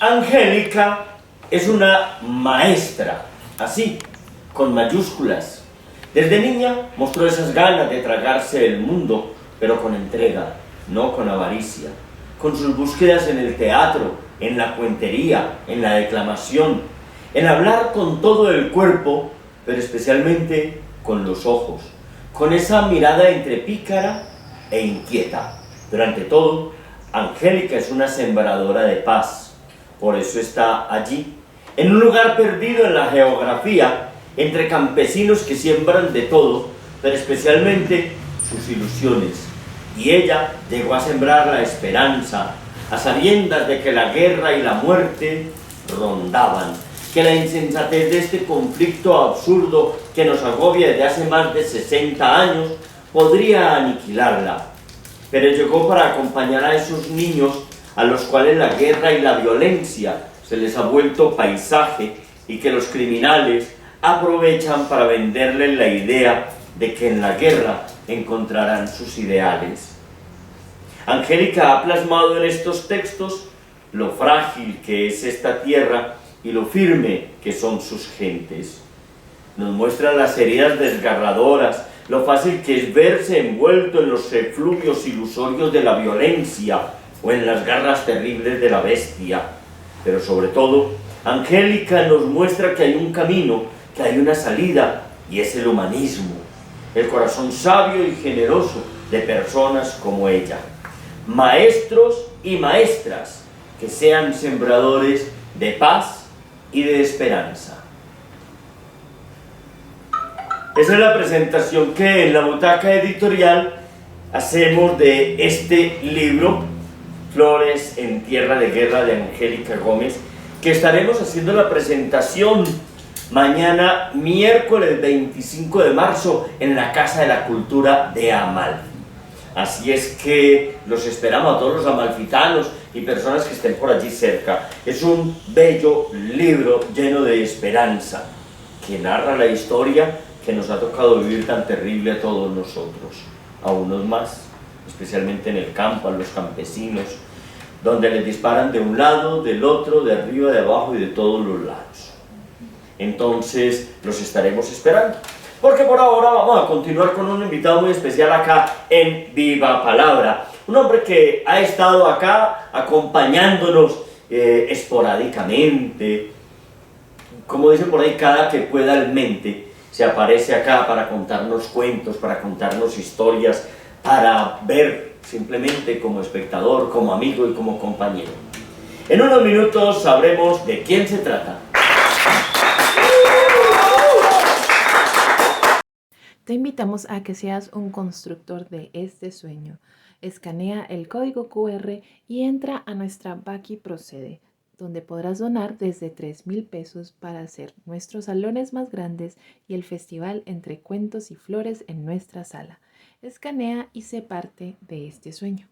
Angélica es una maestra, así, con mayúsculas. Desde niña mostró esas ganas de tragarse el mundo, pero con entrega, no con avaricia. Con sus búsquedas en el teatro, en la cuentería, en la declamación, en hablar con todo el cuerpo, pero especialmente con los ojos, con esa mirada entre pícara e inquieta. Durante todo, Angélica es una sembradora de paz. Por eso está allí, en un lugar perdido en la geografía, entre campesinos que siembran de todo, pero especialmente sus ilusiones. Y ella llegó a sembrar la esperanza, a sabiendas de que la guerra y la muerte rondaban, que la insensatez de este conflicto absurdo que nos agobia desde hace más de 60 años podría aniquilarla. Pero llegó para acompañar a esos niños a los cuales la guerra y la violencia se les ha vuelto paisaje y que los criminales aprovechan para venderles la idea de que en la guerra encontrarán sus ideales. Angélica ha plasmado en estos textos lo frágil que es esta tierra y lo firme que son sus gentes. Nos muestra las heridas desgarradoras, lo fácil que es verse envuelto en los efluvios ilusorios de la violencia o en las garras terribles de la bestia. Pero sobre todo, Angélica nos muestra que hay un camino, que hay una salida, y es el humanismo, el corazón sabio y generoso de personas como ella. Maestros y maestras que sean sembradores de paz y de esperanza. Esa es la presentación que en la butaca editorial hacemos de este libro, Flores en Tierra de Guerra, de Angélica Gómez, que estaremos haciendo la presentación mañana, miércoles 25 de marzo, en la Casa de la Cultura de Amalfi. Así es que los esperamos a todos los amalfitanos y personas que estén por allí cerca. Es un bello libro lleno de esperanza, que narra la historia que nos ha tocado vivir tan terrible a todos nosotros, a unos más, especialmente en el campo, a los campesinos, donde les disparan de un lado, del otro, de arriba, de abajo y de todos los lados. Entonces los estaremos esperando, porque por ahora vamos a continuar con un invitado muy especial acá en Viva Palabra, un hombre que ha estado acá acompañándonos esporádicamente, como dicen por ahí, cada que pueda el mente se aparece acá para contarnos cuentos, para contarnos historias, para ver simplemente como espectador, como amigo y como compañero. En unos minutos sabremos de quién se trata. Te invitamos a que seas un constructor de este sueño. Escanea el código QR y entra a nuestra Baki Procede, donde podrás donar desde 3,000 pesos para hacer nuestros salones más grandes y el festival Entre Cuentos y Flores en nuestra sala. Escanea y sé parte de este sueño.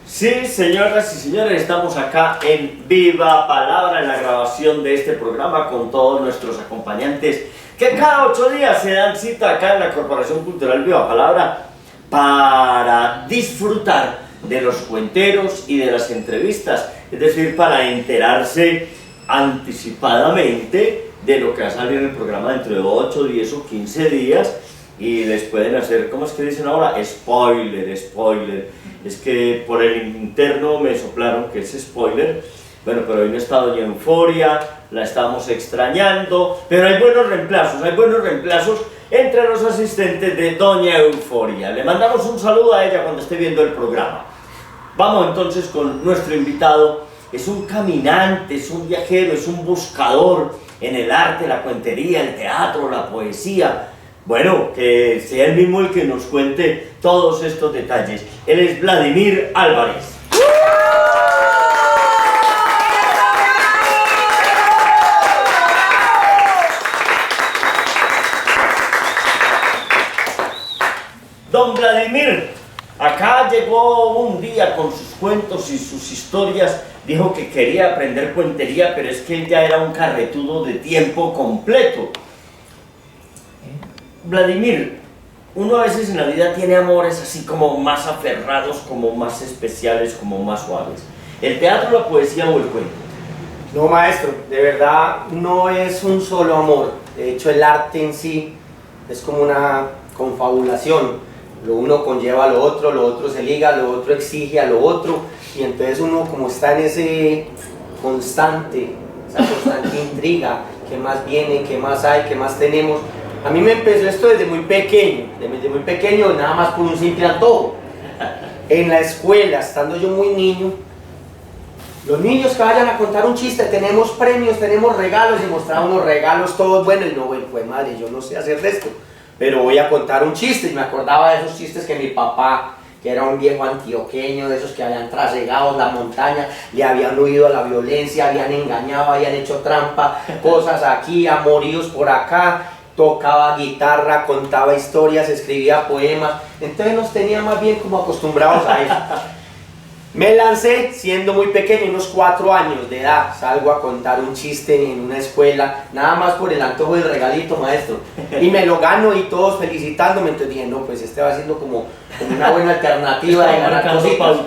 Sí, señoras y señores, estamos acá en Viva Palabra, en la grabación de este programa con todos nuestros acompañantes que cada 8 días se dan cita acá en la Corporación Cultural Viva Palabra para disfrutar de los cuenteros y de las entrevistas, es decir, para enterarse anticipadamente de lo que va a salir en el programa dentro de 8, 10 o 15 días y les pueden hacer, ¿cómo es que dicen ahora? Spoiler. Es que por el interno me soplaron que es spoiler. Bueno, pero hoy no está doña Euforia, la estamos extrañando, pero hay buenos reemplazos entre los asistentes de doña Euforia. Le mandamos un saludo a ella cuando esté viendo el programa. Vamos entonces con nuestro invitado. Es un caminante, es un viajero, es un buscador en el arte, la cuentería, el teatro, la poesía. Bueno, que sea él mismo el que nos cuente todos estos detalles. Él es Vladimir Álvarez. papá llegó un día con sus cuentos y sus historias, dijo que quería aprender cuentería, pero es que él ya era un carretudo de tiempo completo. Vladimir, uno a veces en la vida tiene amores así como más aferrados, como más especiales, como más suaves. ¿El teatro, la poesía o el cuento? No, maestro, de verdad no es un solo amor. De hecho, el arte en sí es como una confabulación. Lo uno conlleva a lo otro se liga, lo otro exige a lo otro, y entonces uno como está en esa constante intriga, ¿qué más viene, qué más hay, qué más tenemos? A mí me empezó esto desde muy pequeño, nada más por un simple antojo. En la escuela, estando yo muy niño, los niños que vayan a contar un chiste, tenemos premios, tenemos regalos, y mostraban unos regalos todos buenos, y no, bueno, pues madre, yo no sé hacer de esto, pero voy a contar un chiste, y me acordaba de esos chistes que mi papá, que era un viejo antioqueño, de esos que habían trasegado la montaña, le habían huido a la violencia, habían engañado, habían hecho trampa, cosas aquí, amoríos por acá, tocaba guitarra, contaba historias, escribía poemas, entonces nos tenía más bien como acostumbrados a eso. Me lancé siendo muy pequeño, unos 4 años de edad, salgo a contar un chiste en una escuela, nada más por el antojo del regalito, maestro, y me lo gano y todos felicitándome, entonces dije, no, pues este va siendo como una buena alternativa de ganar cositas.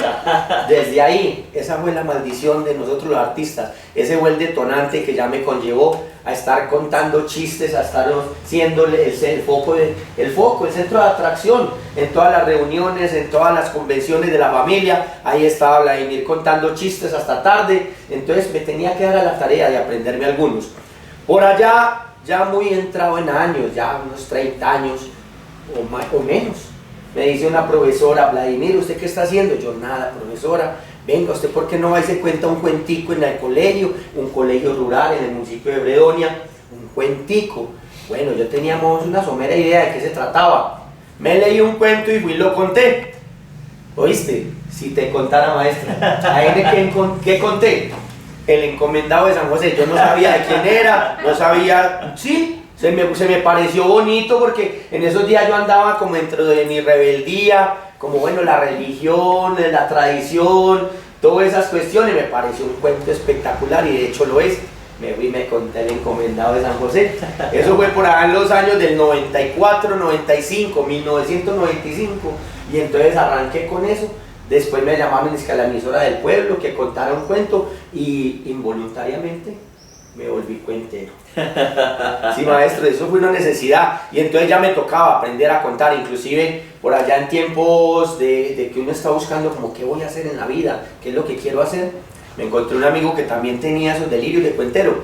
Desde ahí, esa fue la maldición de nosotros los artistas, ese fue el detonante que ya me conllevó a estar contando chistes, a estar siendo el foco, el centro de atracción en todas las reuniones, en todas las convenciones de la familia. Ahí estaba Vladimir contando chistes hasta tarde, entonces me tenía que dar a la tarea de aprenderme algunos. Por allá, ya muy entrado en años, ya unos 30 años o menos, me dice una profesora, Vladimir, ¿usted qué está haciendo? Yo, nada, profesora. Venga, ¿usted por qué no va y se cuenta un cuentico en el colegio, un colegio rural en el municipio de Bredonia? Un cuentico. Bueno, yo teníamos una somera idea de qué se trataba. Me leí un cuento y fui y lo conté. ¿Oíste? Si te contara, maestra. ¿Ahí qué conté? El encomendado de San José. Yo no sabía de quién era, no sabía... Sí, se me pareció bonito porque en esos días yo andaba como dentro de mi rebeldía, como bueno, la religión, la tradición, todas esas cuestiones, me pareció un cuento espectacular y de hecho lo es. Me fui y me conté el encomendado de San José. Eso fue por allá en los años del 94, 95, 1995, y entonces arranqué con eso. Después me llamaron a la emisora del pueblo que contara un cuento y involuntariamente me volví cuentero. Sí, maestro, eso fue una necesidad y entonces ya me tocaba aprender a contar, inclusive por allá en tiempos de que uno está buscando como qué voy a hacer en la vida, qué es lo que quiero hacer. Me encontré un amigo que también tenía esos delirios de cuentero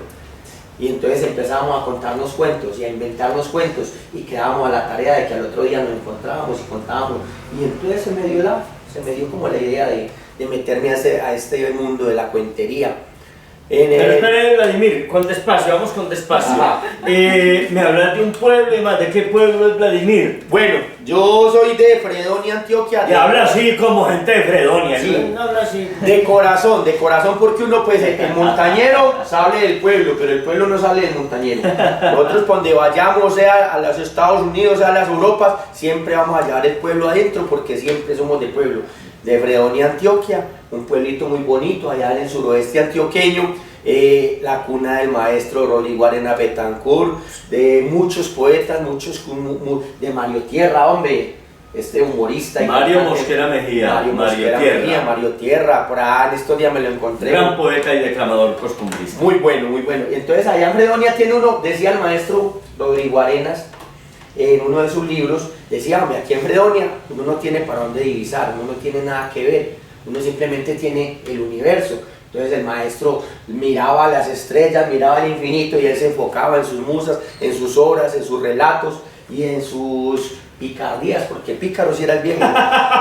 y entonces empezábamos a contarnos cuentos y a inventarnos cuentos y quedábamos a la tarea de que al otro día nos encontrábamos y contábamos y entonces se me dio como la idea de meterme a este mundo de la cuentería. Pero espere, Vladimir, con despacio, vamos con despacio. Me hablas de un pueblo y más, ¿de qué pueblo es Vladimir? Bueno, yo soy de Fredonia, Antioquia. Y habla así como gente de Fredonia, sí. ¿no? Habla así. De corazón, porque uno pues el montañero sale del pueblo, pero el pueblo no sale del montañero. Nosotros cuando vayamos, sea a los Estados Unidos, sea a las Europas, siempre vamos a llevar el pueblo adentro porque siempre somos de pueblo. De Fredonia, Antioquia, un pueblito muy bonito allá en el suroeste antioqueño, la cuna del maestro Rodrigo Arena Betancourt, de muchos poetas, de Mario Tierra, hombre, este humorista. Mario Mosquera Mejía, Mario Tierra, por ahí en estos días me lo encontré. Gran poeta y declamador costumbrista. Muy bueno, muy bueno. Y entonces allá en Fredonia tiene uno, decía el maestro Rodrigo Arenas, en uno de sus libros, decía, hombre, aquí en Fredonia uno no tiene para dónde divisar, uno no tiene nada que ver, uno simplemente tiene el universo. Entonces el maestro miraba las estrellas, miraba el infinito y él se enfocaba en sus musas, en sus obras, en sus relatos y en sus picardías, porque pícaro sí era el viejo.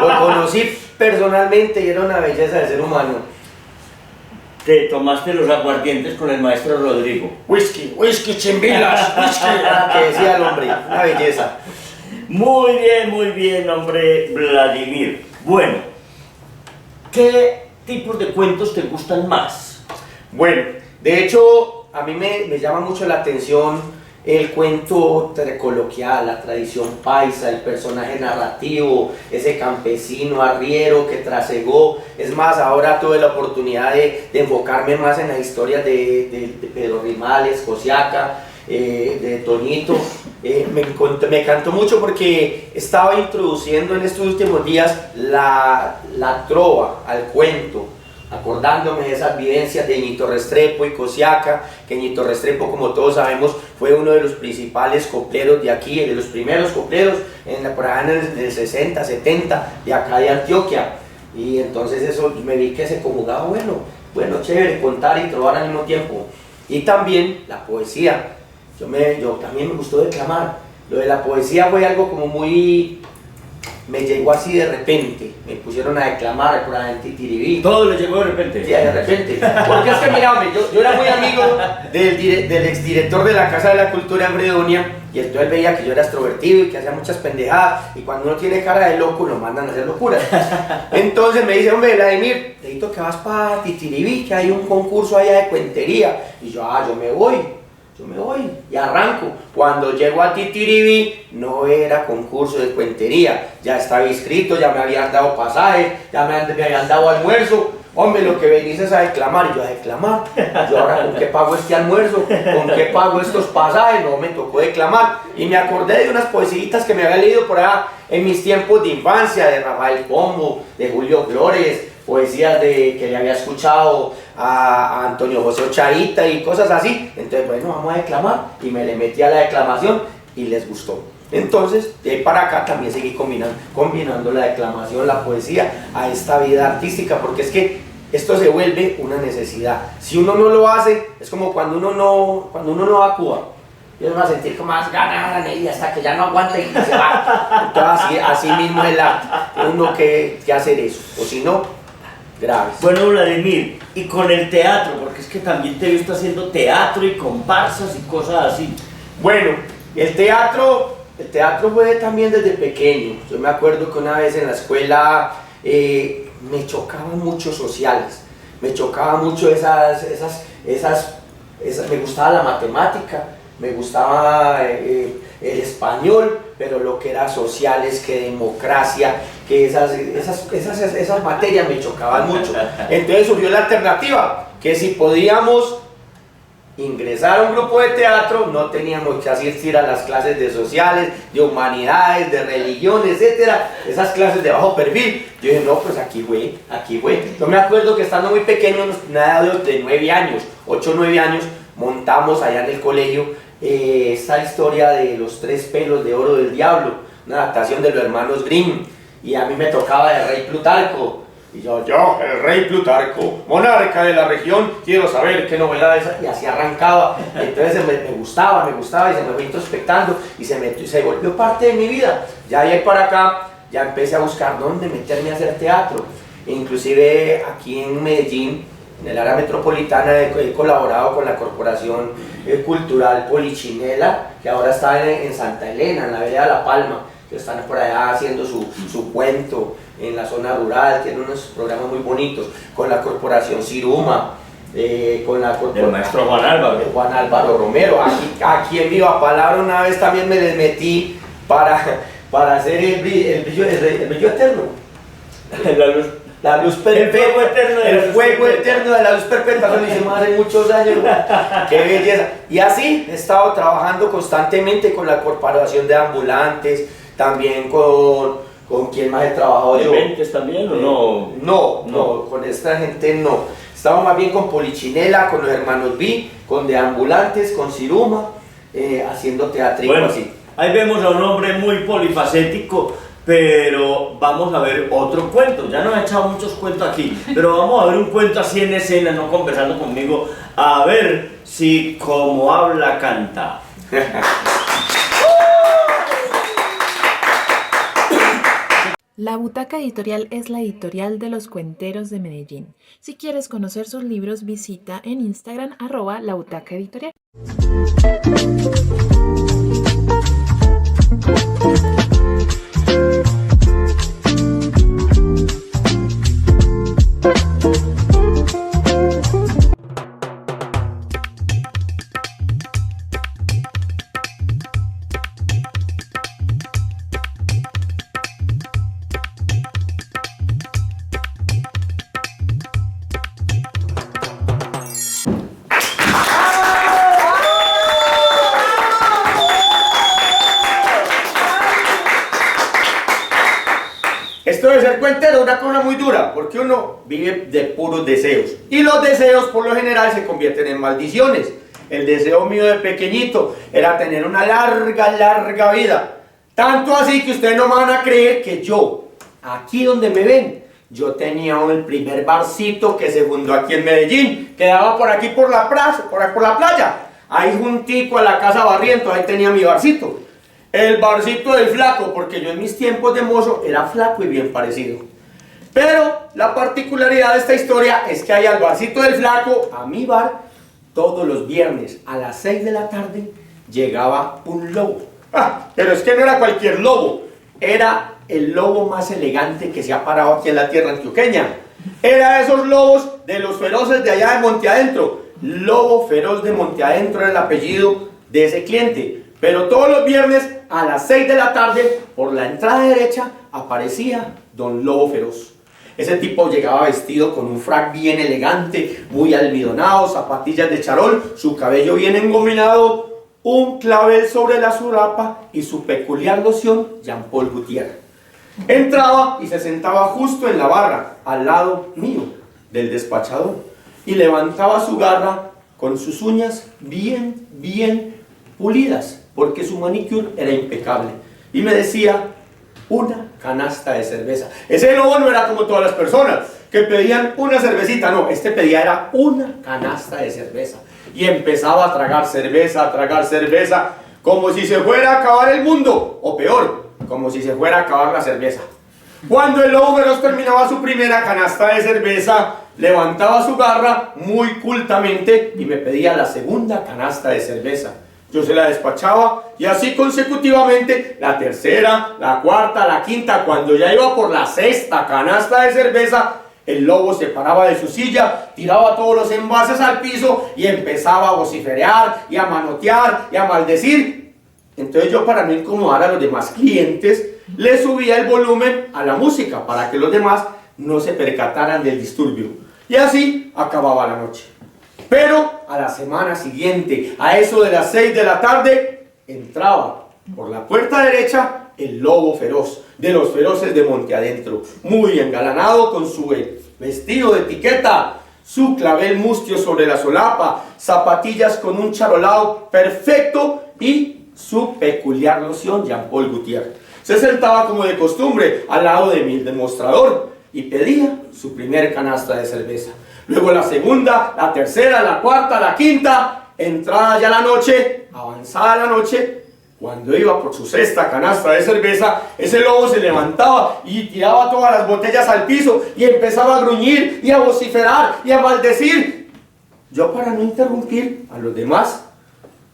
Lo conocí personalmente y era una belleza de ser humano. Te tomaste los aguardientes con el maestro Rodrigo. Whisky, chimbilas, whisky, que decía el hombre, una belleza. Muy bien, hombre Vladimir. Bueno, ¿qué tipos de cuentos te gustan más? Bueno, de hecho, a mí me llama mucho la atención el cuento coloquial, la tradición paisa, el personaje narrativo, ese campesino arriero que trasegó. Es más, ahora tuve la oportunidad de enfocarme más en las historias de Pedro Rimales, Josiaca, de Toñito. Me encantó mucho porque estaba introduciendo en estos últimos días la trova al cuento, acordándome de esas vivencias de Ñito Restrepo y Josiaca, que Ñito Restrepo, como todos sabemos, fue uno de los principales copleros de aquí, de los primeros copleros por allá en el 60, 70, de acá de Antioquia. Y entonces eso me vi que se conjugaba, bueno, chévere, contar y trobar al mismo tiempo. Y también la poesía. Yo también me gustó declamar. Lo de la poesía fue algo como muy... me llegó así de repente. Me pusieron a declamar por ahí en Titiribí. ¿Todo le llegó de repente? Sí, de repente. Porque es que mira, yo era muy amigo del exdirector de la Casa de la Cultura en Fredonia, y entonces él veía que yo era extrovertido y que hacía muchas pendejadas, y cuando uno tiene cara de loco lo mandan a hacer locuras. Entonces me dice, hombre, Vladimir, necesito que vas para Titiribí, que hay un concurso allá de cuentería. Y yo me voy y arranco. Cuando llego a Titiribí no era concurso de cuentería, ya estaba inscrito, ya me habían dado pasaje, ya me habían dado almuerzo. Hombre, lo que venís es a declamar. Y yo, a declamar, yo ahora ¿con qué pago este almuerzo? ¿Con qué pago estos pasajes? No, me tocó declamar. Y me acordé de unas poesitas que me había leído por allá en mis tiempos de infancia, de Rafael Pombo, de Julio Flores, poesías que le había escuchado a Antonio José Ochaíta y cosas así. Entonces, bueno, vamos a declamar, y me le metí a la declamación y les gustó. Entonces, de ahí para acá también seguí combinando la declamación, la poesía a esta vida artística, porque es que esto se vuelve una necesidad. Si uno no lo hace, es como cuando uno no va a Cuba. Y uno va a sentir como más ganas y hasta que ya no aguanta y se va. Entonces, así mismo es el arte. Tiene uno que hacer eso, o si no, graves. Bueno, Vladimir, y con el teatro, porque es que también te he visto haciendo teatro y comparsas y cosas así. Bueno, el teatro fue también desde pequeño. Yo me acuerdo que una vez en la escuela me chocaban mucho sociales, me chocaba mucho me gustaba la matemática, me gustaba el español, pero lo que era sociales, que democracia, que esas materias me chocaban mucho. Entonces surgió la alternativa, que si podíamos ingresar a un grupo de teatro, no teníamos que asistir a las clases de sociales, de humanidades, de religión, etcétera, esas clases de bajo perfil. Yo dije, no, pues aquí fue. Yo me acuerdo que estando muy pequeño, nada de 9 años, 8 o 9 años, montamos allá en el colegio esta historia de los 3 pelos de oro del diablo, una adaptación de los hermanos Grimm, y a mí me tocaba el rey Plutarco. Y yo, el rey Plutarco, monarca de la región, quiero saber qué novedades. Y así arrancaba. Entonces me gustaba y se me fue introspectando y se volvió parte de mi vida. Ya de ahí para acá, ya empecé a buscar dónde meterme a hacer teatro. Inclusive aquí en Medellín, en el área metropolitana, he colaborado con la Corporación Cultural Polichinela, que ahora está en Santa Elena, en la vereda de La Palma, que están por allá haciendo su cuento en la zona rural, tienen unos programas muy bonitos, con la Corporación Siruma, con la del maestro Juan Álvaro Romero. Aquí en Viva Palabra una vez también me les metí para hacer el brillo eterno. La luz perpetua, el fuego eterno de la luz perpetua, lo hicimos hace muchos años. ¡Qué belleza! Y así he estado trabajando constantemente con la Corporación de Ambulantes, también con quien más he trabajado yo. ¿Eventes también o no? No, con esta gente no. Estamos más bien con Polichinela, con los hermanos B, con de Ambulantes, con Siruma, haciendo teatrico, bueno, así. Ahí vemos a un hombre muy polifacético, pero vamos a ver otro cuento. Ya nos he echado muchos cuentos aquí, pero vamos a ver un cuento así en escena, no conversando conmigo, a ver si como habla canta. La Butaca Editorial es la editorial de los cuenteros de Medellín. Si quieres conocer sus libros, visita en Instagram @labutacaeditorial. esto de ser cuentero es una cosa muy dura, porque uno vive de puros deseos. Y los deseos, por lo general, se convierten en maldiciones. El deseo mío de pequeñito era tener una larga vida. Tanto así que ustedes no me van a creer que yo, aquí donde me ven, yo tenía el primer barcito que se fundó aquí en Medellín. Quedaba por aquí por la playa. Ahí juntico a la casa Barrientos, ahí tenía mi barcito. El barcito del Flaco, porque yo en mis tiempos de mozo era flaco y bien parecido. Pero la particularidad de esta historia es que ahí al barcito del Flaco, a mi bar, todos los viernes a las 6 de la tarde llegaba un lobo. Pero es que no era cualquier lobo, era el lobo más elegante que se ha parado aquí en la tierra antioqueña. Era esos lobos de los feroces de allá de Monte Adentro. Lobo Feroz de Monte Adentro era el apellido de ese cliente. Pero todos los viernes a las 6 de la tarde, por la entrada derecha, aparecía Don Lobo Feroz. Ese tipo llegaba vestido con un frac bien elegante, muy almidonado, zapatillas de charol, su cabello bien engominado, un clavel sobre la solapa y su peculiar loción Jean Paul Gaultier. Entraba y se sentaba justo en la barra, al lado mío, del despachador, y levantaba su garra con sus uñas bien pulidas, porque su manicure era impecable, y me decía: una canasta de cerveza. Ese lobo no era como todas las personas que pedían una cervecita, no, este pedía era una canasta de cerveza, y empezaba a tragar cerveza, como si se fuera a acabar el mundo, o peor, como si se fuera a acabar la cerveza. Cuando el Lobo Feroz terminaba su primera canasta de cerveza, levantaba su garra muy cultamente y me pedía la segunda canasta de cerveza. Yo se la despachaba y así consecutivamente, la tercera, la cuarta, la quinta. Cuando ya iba por la sexta canasta de cerveza, el lobo se paraba de su silla, tiraba todos los envases al piso y empezaba a vociferar y a manotear y a maldecir. Entonces yo, para no incomodar a los demás clientes, le subía el volumen a la música para que los demás no se percataran del disturbio. Y así acababa la noche. Pero a la semana siguiente, a eso de las 6 de la tarde, entraba por la puerta derecha el Lobo Feroz, de los feroces de Monte Adentro, muy engalanado con su vestido de etiqueta, su clavel mustio sobre la solapa, zapatillas con un charolado perfecto y su peculiar loción Jean Paul Gaultier. Se sentaba como de costumbre al lado de mi demostrador y pedía su primer canasta de cerveza. Luego la segunda, la tercera, la cuarta, la quinta. Entrada ya la noche, avanzada la noche, cuando iba por su sexta canasta de cerveza, ese lobo se levantaba y tiraba todas las botellas al piso y empezaba a gruñir y a vociferar y a maldecir. Yo, para no interrumpir a los demás,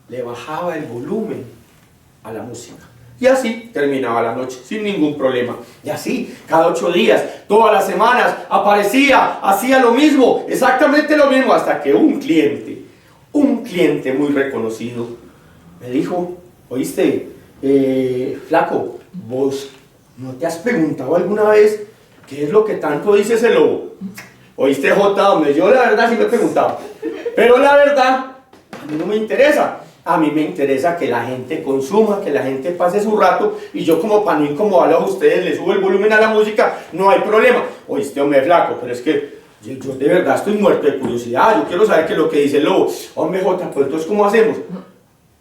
le bajaba el volumen a la música. Y así terminaba la noche, sin ningún problema. Y así, cada 8 días, todas las semanas, aparecía, hacía lo mismo, exactamente lo mismo, hasta que un cliente muy reconocido, me dijo: oíste, flaco, ¿vos no te has preguntado alguna vez qué es lo que tanto dice ese lobo? Oíste, Jota, hombre, yo la verdad sí me he preguntado, pero la verdad, a mí no me interesa. A mí me interesa que la gente consuma, que la gente pase su rato, y yo, como para no incomodarlos a ustedes, le subo el volumen a la música, no hay problema. Oíste, hombre, flaco, pero es que yo de verdad estoy muerto de curiosidad, yo quiero saber qué es lo que dice el lobo. Hombre, Jota, pues entonces, ¿cómo hacemos?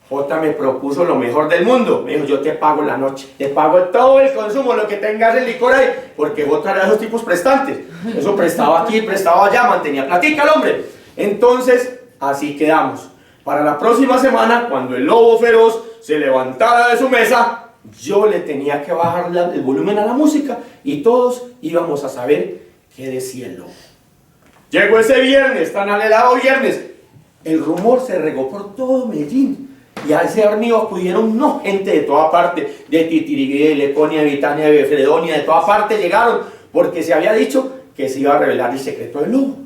Jota me propuso lo mejor del mundo. Me dijo: yo te pago la noche, te pago todo el consumo, lo que tengas el licor ahí, porque Jota era de esos tipos prestantes. Eso prestaba aquí, prestaba allá, mantenía platica el hombre. Entonces, así quedamos. Para la próxima semana, cuando el Lobo Feroz se levantara de su mesa, yo le tenía que bajar el volumen a la música y todos íbamos a saber qué decía el lobo. Llegó ese viernes, tan anhelado viernes. El rumor se regó por todo Medellín. Y a ese hornillo acudieron gente de toda parte, de Titiriguí, de Leconia, de Vitania, de Fredonia, de toda parte llegaron, porque se había dicho que se iba a revelar el secreto del lobo.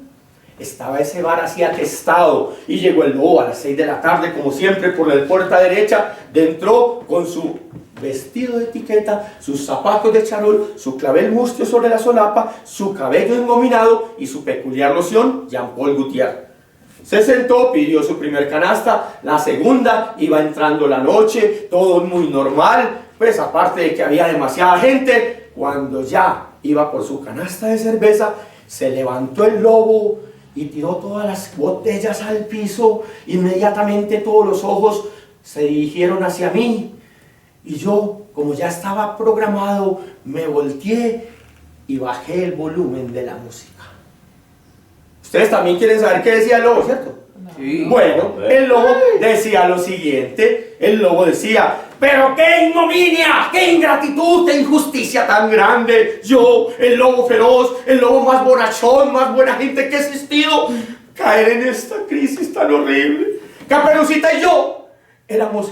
Estaba ese bar así atestado, y llegó el lobo a las 6 de la tarde, como siempre, por la puerta derecha. Entró con su vestido de etiqueta, sus zapatos de charol, su clavel mustio sobre la solapa, su cabello engominado y su peculiar loción Jean Paul Gaultier. Se sentó, pidió su primer canasta, la segunda, iba entrando la noche, todo muy normal, pues aparte de que había demasiada gente. Cuando ya iba por su canasta de cerveza, se levantó el lobo y tiró todas las botellas al piso. Inmediatamente todos los ojos se dirigieron hacia mí y yo, como ya estaba programado, me volteé y bajé el volumen de la música. Ustedes también quieren saber qué decía el lobo, ¿cierto? Sí. Bueno, el lobo decía lo siguiente. El lobo decía: pero qué ignominia, qué ingratitud, qué injusticia tan grande. Yo, el lobo feroz, el lobo más bonachón, más buena gente que ha existido, caer en esta crisis tan horrible. Caperucita y yo éramos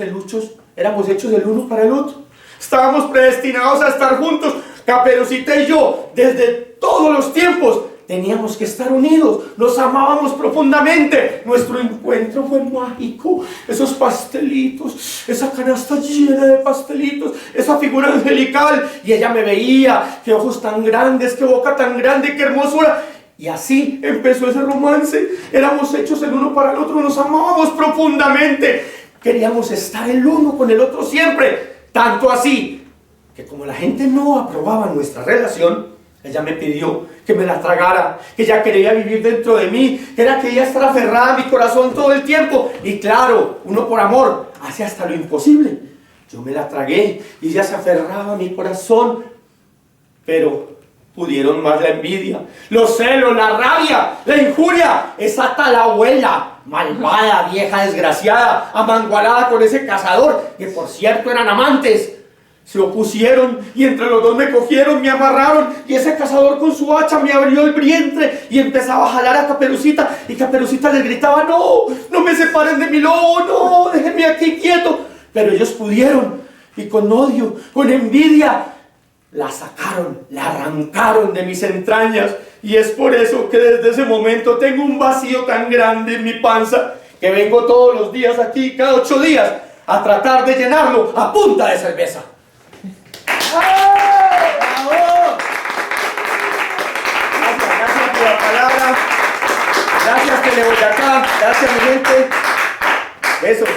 hechos el uno para el otro. Estábamos predestinados a estar juntos. Caperucita y yo, desde todos los tiempos, teníamos que estar unidos, nos amábamos profundamente. Nuestro encuentro fue mágico. Esos pastelitos, esa canasta llena de pastelitos, esa figura angelical. Y ella me veía, qué ojos tan grandes, qué boca tan grande, qué hermosura. Y así empezó ese romance. Éramos hechos el uno para el otro, nos amábamos profundamente. Queríamos estar el uno con el otro siempre. Tanto así que como la gente no aprobaba nuestra relación, ella me pidió que me la tragara, que ella quería vivir dentro de mí, que ella quería estar aferrada a mi corazón todo el tiempo. Y claro, uno por amor hace hasta lo imposible. Yo me la tragué y ella se aferraba a mi corazón. Pero pudieron más la envidia, los celos, la rabia, la injuria. Esa tal abuela, malvada, vieja, desgraciada, amangualada con ese cazador, que por cierto eran amantes. Se opusieron y entre los dos me cogieron, me amarraron, y ese cazador con su hacha me abrió el vientre y empezaba a jalar a Caperucita, y Caperucita les gritaba: no, no me separen de mi lobo, no, déjenme aquí quieto. Pero ellos pudieron, y con odio, con envidia, la sacaron, la arrancaron de mis entrañas. Y es por eso que desde ese momento tengo un vacío tan grande en mi panza, que vengo todos los días aquí, cada 8 días, a tratar de llenarlo a punta de cerveza. ¡Bravo! Gracias por la palabra. Gracias, Teleboyacá. Gracias, mi gente. Besos.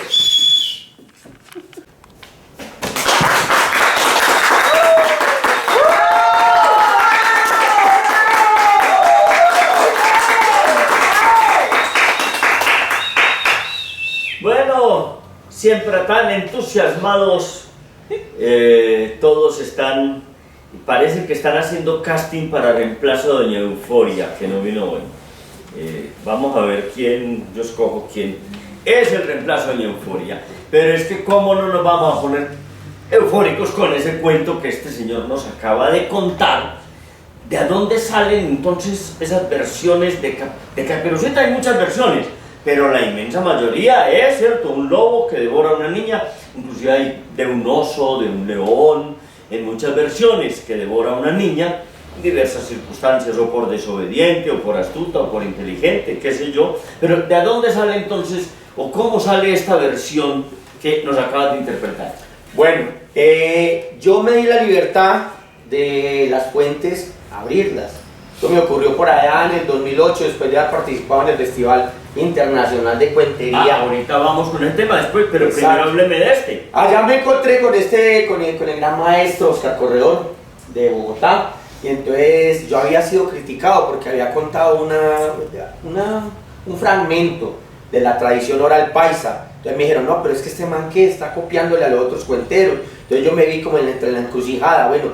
Bueno, siempre tan entusiasmados. Todos están, parece que están haciendo casting para reemplazo de Doña Euforia, que no vino hoy. Vamos a ver quién, yo escojo quién es el reemplazo de Doña Euforia. Pero es que cómo no nos vamos a poner eufóricos con ese cuento que este señor nos acaba de contar. ¿De dónde salen entonces esas versiones de Caperucita? Hay muchas versiones, pero la inmensa mayoría es, ¿cierto?, un lobo que devora a una niña. Inclusive hay de un oso, de un león, en muchas versiones, que devora a una niña en diversas circunstancias, o por desobediente, o por astuta, o por inteligente, qué sé yo. Pero ¿de dónde sale entonces, o cómo sale esta versión que nos acabas de interpretar? Bueno, yo me di la libertad de las fuentes abrirlas. Esto me ocurrió por allá en el 2008, después de haber participado en el Festival Internacional de Cuentería. Ahorita vamos con el tema después, pero Exacto. primero hábleme de este. Allá me encontré con el gran maestro Oscar Corredor de Bogotá, y entonces yo había sido criticado porque había contado un fragmento de la tradición oral paisa. Entonces me dijeron: no, pero es que este man que está copiándole a los otros cuenteros. Entonces yo me vi como entre la encrucijada. Bueno,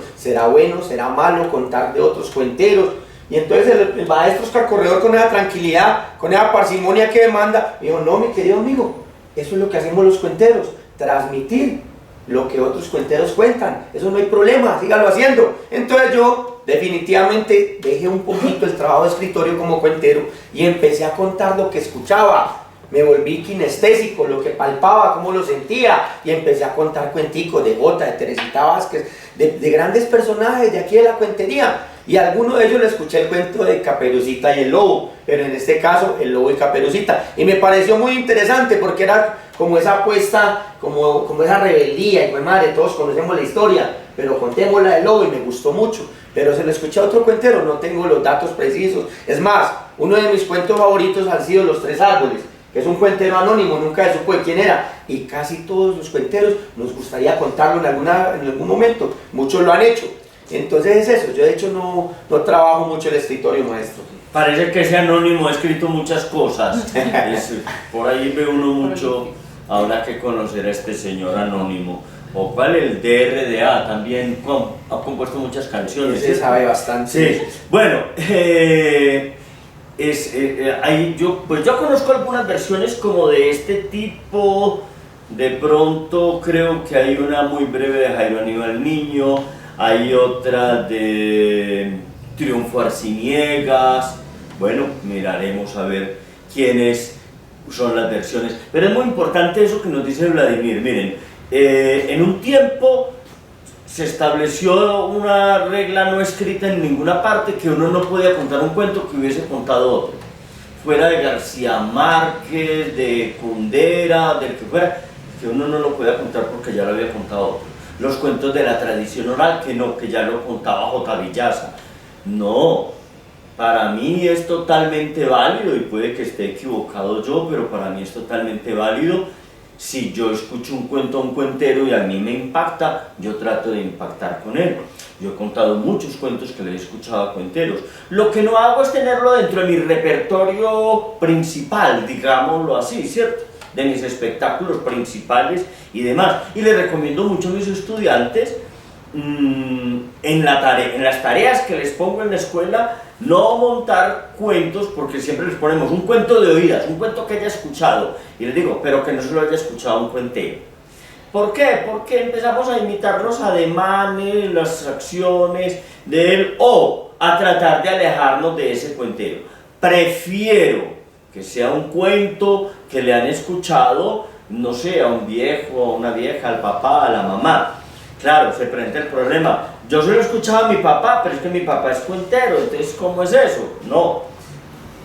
será malo contar de otros cuenteros. Y entonces el maestro Oscar Corredor, con esa tranquilidad, con esa parsimonia que demanda, me dijo: no, mi querido amigo, eso es lo que hacemos los cuenteros, transmitir lo que otros cuenteros cuentan. Eso no hay problema, sígalo haciendo. Entonces yo definitivamente dejé un poquito el trabajo de escritorio como cuentero y empecé a contar lo que escuchaba. Me volví kinestésico, lo que palpaba, cómo lo sentía, y empecé a contar cuenticos de Gota, de Teresita Vázquez, de grandes personajes de aquí de la cuentería. Y a alguno de ellos le escuché el cuento de Caperucita y el lobo, pero en este caso el lobo y Caperucita. Y me pareció muy interesante porque era como esa apuesta, como esa rebeldía. Y pues madre, todos conocemos la historia, pero contémosla del lobo, y me gustó mucho. Pero se lo escuché a otro cuentero, no tengo los datos precisos. Es más, uno de mis cuentos favoritos han sido Los Tres Árboles, que es un cuentero anónimo, nunca se supo de quién era, y casi todos los cuenteros nos gustaría contarlo en algún momento, muchos lo han hecho. Entonces es eso, yo de hecho no trabajo mucho el escritorio, maestro. Parece que ese anónimo ha escrito muchas cosas. Por ahí ve uno mucho, habrá que conocer a este señor anónimo. O cuál, el DRDA, también ha compuesto muchas canciones. Se sabe bastante. Sí, bueno, yo conozco algunas versiones como de este tipo. De pronto creo que hay una muy breve de Jairo Aníbal Niño, hay otra de Triunfo Arciniegas. Bueno, miraremos a ver quiénes son las versiones. Pero es muy importante eso que nos dice Vladimir. Miren, en un tiempo se estableció una regla no escrita en ninguna parte, que uno no podía contar un cuento que hubiese contado otro. Fuera de García Márquez, de Kundera, del que fuera, que uno no lo podía contar porque ya lo había contado otro. Los cuentos de la tradición oral, que no, que ya lo contaba J. Villaza. No, para mí es totalmente válido, y puede que esté equivocado yo, pero para mí es totalmente válido. Si yo escucho un cuento a un cuentero y a mí me impacta, yo trato de impactar con él. Yo he contado muchos cuentos que le he escuchado a cuenteros. Lo que no hago es tenerlo dentro de mi repertorio principal, digámoslo así, ¿cierto? De mis espectáculos principales y demás. Y les recomiendo mucho a mis estudiantes, en las tareas que les pongo en la escuela, no montar cuentos, porque siempre les ponemos un cuento de oídas, un cuento que haya escuchado, y les digo, pero que no se lo haya escuchado un cuentero. ¿Por qué? Porque empezamos a imitar los ademanes, las acciones de él, o a tratar de alejarnos de ese cuentero. Prefiero que sea un cuento que le han escuchado, no sé, a un viejo, a una vieja, al papá, a la mamá. Claro, se presenta el problema. Yo se lo escuchaba a mi papá, pero es que mi papá es cuentero, entonces ¿cómo es eso? No.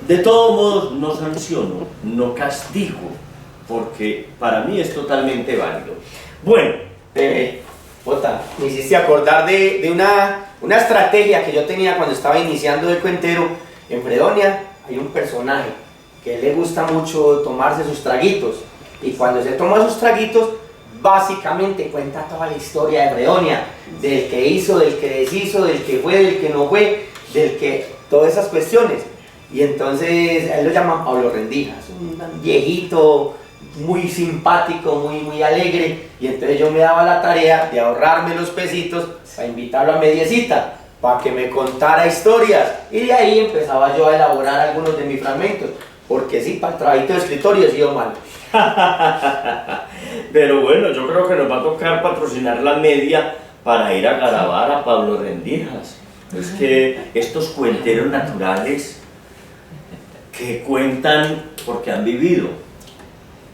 De todos modos, no sanciono, no castigo, porque para mí es totalmente válido. Bueno, Jota, me hiciste acordar de una estrategia que yo tenía cuando estaba iniciando de cuentero. En Fredonia hay un personaje que le gusta mucho tomarse sus traguitos, y cuando se toma sus traguitos, básicamente cuenta toda la historia de Fredonia, del que hizo, del que deshizo, del que fue, del que no fue, todas esas cuestiones. Y entonces él lo llaman Pablo Rendijas, un viejito muy simpático, muy alegre, y entonces yo me daba la tarea de ahorrarme los pesitos para invitarlo a mediecita, para que me contara historias, y de ahí empezaba yo a elaborar algunos de mis fragmentos, porque sí, para el trabajito de escritorio he sido malo. Pero bueno, yo creo que nos va a tocar patrocinar la media para ir a grabar a Pablo Rendijas. Es que estos cuenteros naturales que cuentan porque han vivido,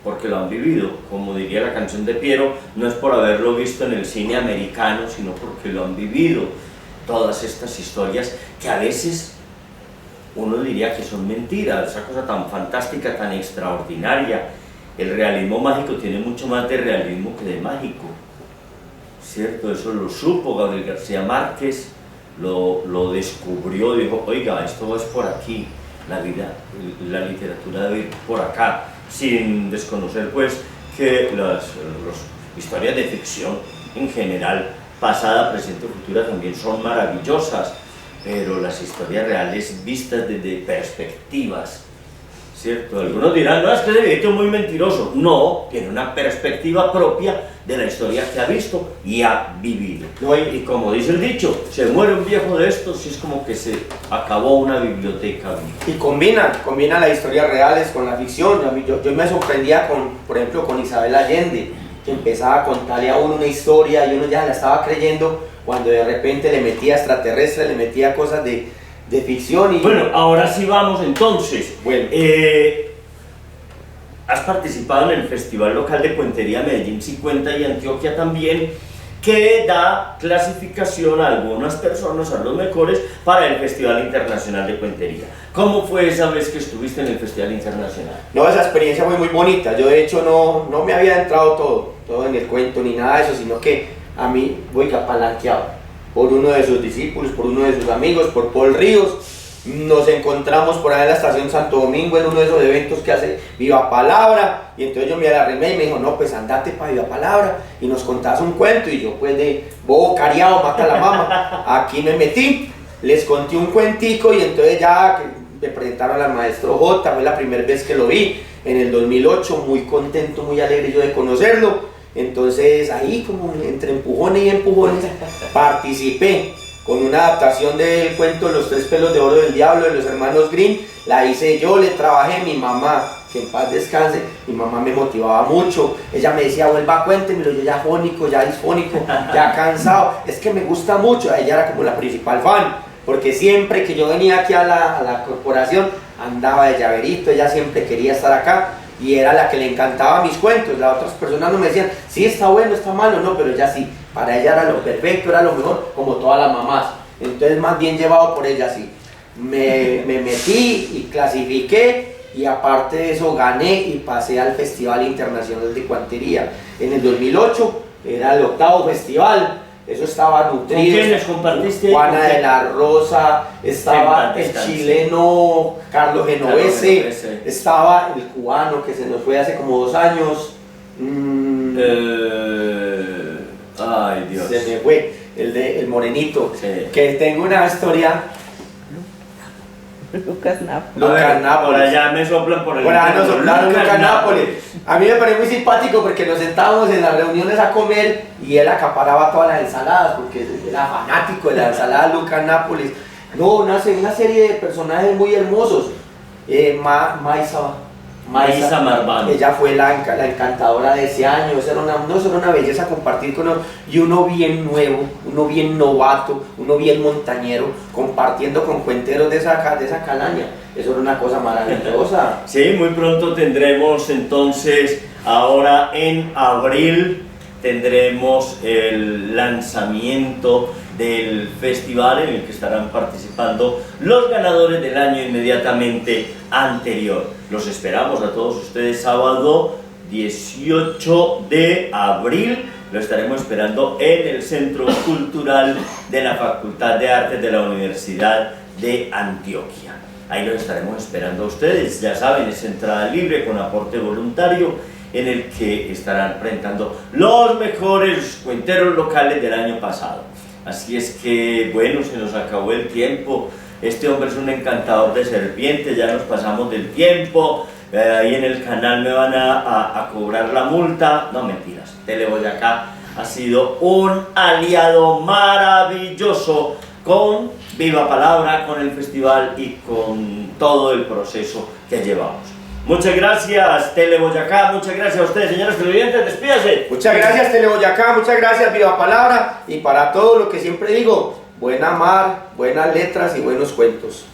porque lo han vivido, como diría la canción de Piero, no es por haberlo visto en el cine americano, sino porque lo han vivido. Todas estas historias que a veces uno diría que son mentiras, esa cosa tan fantástica, tan extraordinaria. El realismo mágico tiene mucho más de realismo que de mágico, ¿cierto? Eso lo supo Gabriel García Márquez, lo descubrió, dijo, oiga, esto es por aquí, la vida, la literatura debe ir por acá, sin desconocer pues que las historias de ficción en general, pasada, presente o futura, también son maravillosas, pero las historias reales vistas desde perspectivas, ¿cierto? Algunos dirán, no, es que ese viejito es muy mentiroso. No, tiene una perspectiva propia de la historia que ha visto y ha vivido. ¿No? Y como dice el dicho, se muere un viejo de estos y es como que se acabó una biblioteca. Y combina las historias reales con la ficción. Yo me sorprendía, por ejemplo, con Isabel Allende, que empezaba a contarle a uno una historia y uno ya la estaba creyendo, cuando de repente le metía extraterrestres, le metía cosas de ficción. Y bueno, ahora sí vamos entonces. Bueno. Has participado en el Festival Local de Cuentería Medellín 50 y Antioquia también, que da clasificación a algunas personas, a los mejores, para el Festival Internacional de Cuentería. ¿Cómo fue esa vez que estuviste en el Festival Internacional? No, esa experiencia fue muy bonita. Yo de hecho no me había entrado todo en el cuento ni nada de eso, sino que a mí voy palanqueado por uno de sus discípulos, por uno de sus amigos, por Paul Ríos, nos encontramos por ahí en la estación Santo Domingo en uno de esos eventos que hace Viva Palabra, y entonces yo me la arrimé y me dijo, no, pues andate para Viva Palabra y nos contás un cuento, y yo pues de bobo cariado, mata a la mamá, aquí me metí, les conté un cuentico y entonces ya me presentaron al maestro J, fue la primera vez que lo vi, en el 2008, muy contento, muy alegre yo de conocerlo, entonces ahí como entre empujones y empujones participé con una adaptación del cuento Los tres pelos de oro del diablo de los hermanos Grimm, la hice yo, le trabajé mi mamá, que en paz descanse, mi mamá me motivaba mucho, ella me decía, vuelva, cuéntemelo, yo ya fónico, ya disfónico, ya cansado, es que me gusta mucho, ella era como la principal fan, porque siempre que yo venía aquí a la corporación, andaba de llaverito, ella siempre quería estar acá, y era la que le encantaba mis cuentos, las otras personas no me decían, sí, está bueno, está malo, no, pero ella sí, para ella era lo perfecto, era lo mejor, como todas las mamás, entonces más bien llevado por ella, sí. Me metí y clasifiqué, y aparte de eso gané y pasé al Festival Internacional de Cuantería. En el 2008 era el 8º festival, eso estaba nutrido. ¿Con quiénes compartiste? Juana de la Rosa, estaba el chileno Carlos Genovese, estaba el cubano que se nos fue hace como 2 años. Ay, Dios. Se me fue, el morenito, sí. Que tengo una historia. Lucas Nápoles. Lucas Nápoles. Por allá me soplan por el... Por allá nos soplaron Lucas Nápoles. A mí me pareció muy simpático porque nos sentábamos en las reuniones a comer y él acaparaba todas las ensaladas porque era fanático de la ensalada Lucas Nápoles. No, una serie de personajes muy hermosos. Maísa Marván. Ella fue la encantadora de ese año, eso era una belleza compartir con uno, y uno bien nuevo, uno bien novato, uno bien montañero, compartiendo con cuenteros de esa calaña, eso era una cosa maravillosa. Sí, muy pronto tendremos entonces, ahora en abril, tendremos el lanzamiento del festival en el que estarán participando los ganadores del año inmediatamente anterior. Los esperamos a todos ustedes sábado 18 de abril, lo estaremos esperando en el Centro Cultural de la Facultad de Artes de la Universidad de Antioquia. Ahí los estaremos esperando a ustedes, ya saben, es entrada libre con aporte voluntario, en el que estarán presentando los mejores cuenteros locales del año pasado. Así es que, bueno, se nos acabó el tiempo. Este hombre es un encantador de serpientes, ya nos pasamos del tiempo. Ahí en el canal me van a cobrar la multa. No, mentiras. Tele Boyacá ha sido un aliado maravilloso con Viva Palabra, con el festival y con todo el proceso que llevamos. Muchas gracias, Tele Boyacá, muchas gracias a ustedes, señores televidentes, despídase. Muchas gracias, Tele Boyacá, muchas gracias, Viva Palabra, y para todo lo que siempre digo, buena mar, buenas letras y buenos cuentos.